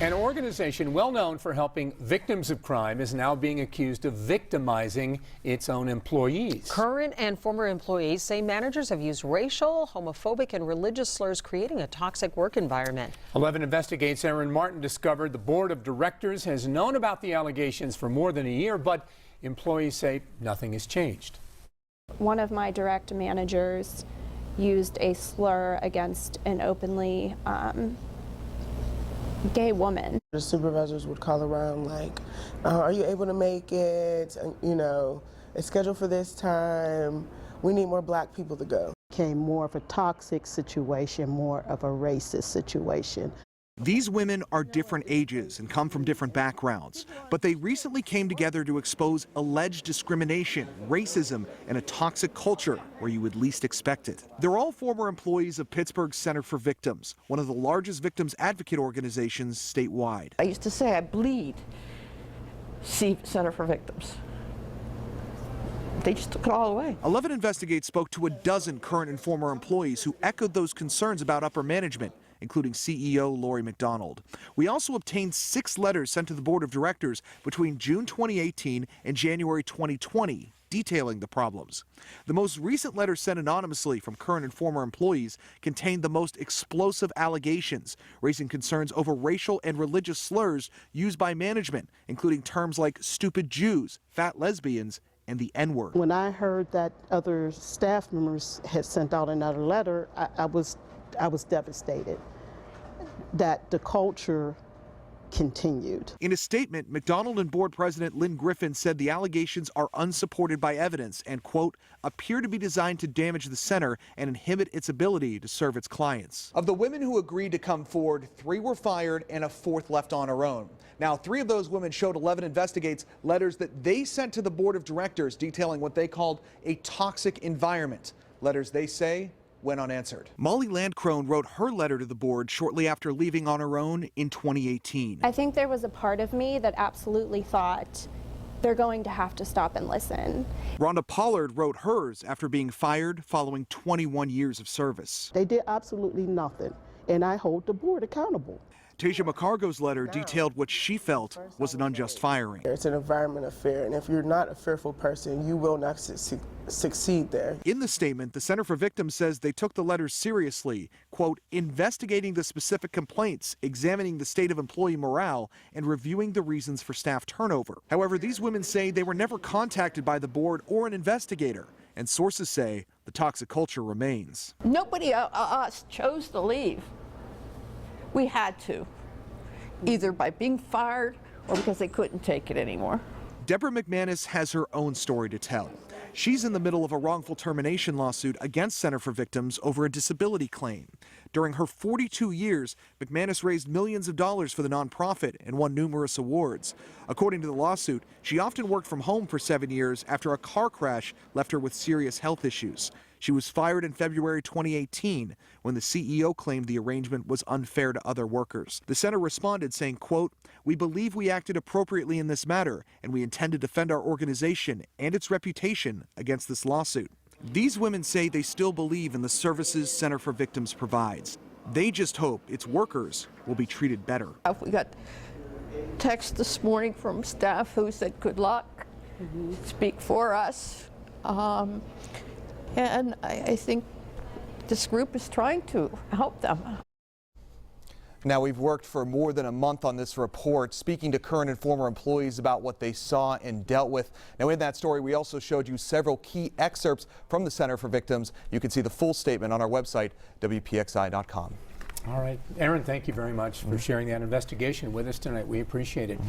An organization well known for helping victims of crime is now being accused of victimizing its own employees. Current and former employees say managers have used racial, homophobic, and religious slurs, creating a toxic work environment. 11 Investigates' Aaron Martin discovered the board of directors has known about the allegations for more than a year, but employees say nothing has changed. One of my direct managers used a slur against an openly gay woman. The supervisors would call around like, are you able to make it? You know, it's scheduled for this time. We need more black people to go. Became more of a toxic situation, more of a racist situation. These women are different ages and come from different backgrounds, but they recently came together to expose alleged discrimination, racism, and a toxic culture where you would least expect it. They're all former employees of Pittsburgh's Center for Victims, one of the largest victims advocate organizations statewide. I used to say I bleed Center for Victims. They just took it all away. 11 Investigates spoke to a dozen current and former employees who echoed those concerns about upper management, including CEO Lori McDonald. We also obtained 6 letters sent to the board of directors between June 2018 and January 2020, detailing the problems. The most recent letter sent anonymously from current and former employees contained the most explosive allegations, raising concerns over racial and religious slurs used by management, including terms like stupid Jews, fat lesbians, and the N-word. When I heard that other staff members had sent out another letter, I was devastated that the culture continued. In a statement, McDonald and board president Lynn Griffin said the allegations are unsupported by evidence and, quote, appear to be designed to damage the center and inhibit its ability to serve its clients. Of the women who agreed to come forward, 3 were fired and a 4th left on her own. Now, 3 of those women showed 11 Investigates letters that they sent to the board of directors detailing what they called a toxic environment. Letters they say went unanswered. Molly Landcrone wrote her letter to the board shortly after leaving on her own in 2018. I think there was a part of me that absolutely thought they're going to have to stop and listen. Rhonda Pollard wrote hers after being fired following 21 years of service. They did absolutely nothing, and I hold the board accountable. Tasia McCargo's letter detailed what she felt was an unjust firing. It's an environment of fear, and if you're not a fearful person, you will not succeed there. In the statement, the Center for Victims says they took the letters seriously, quote, investigating the specific complaints, examining the state of employee morale, and reviewing the reasons for staff turnover. However, these women say they were never contacted by the board or an investigator, and sources say the toxic culture remains. Nobody us chose to leave. We had to, either by being fired or because they couldn't take it anymore. Deborah McManus has her own story to tell. She's in the middle of a wrongful termination lawsuit against Center for Victims over a disability claim. During her 42 years, McManus raised millions of dollars for the nonprofit and won numerous awards. According to the lawsuit, she often worked from home for 7 years after a car crash left her with serious health issues. She was fired in February 2018 when the CEO claimed the arrangement was unfair to other workers. The center responded saying, quote, we believe we acted appropriately in this matter and we intend to defend our organization and its reputation against this lawsuit. These women say they still believe in the services Center for Victims provides. They just hope its workers will be treated better. We got text this morning from staff who said good luck, speak for us. And I think this group is trying to help them. Now, we've worked for more than a month on this report, speaking to current and former employees about what they saw and dealt with. Now, in that story, we also showed you several key excerpts from the Center for Victims. You can see the full statement on our website, WPXI.com. All right. Aaron, thank you very much for sharing that investigation with us tonight. We appreciate it.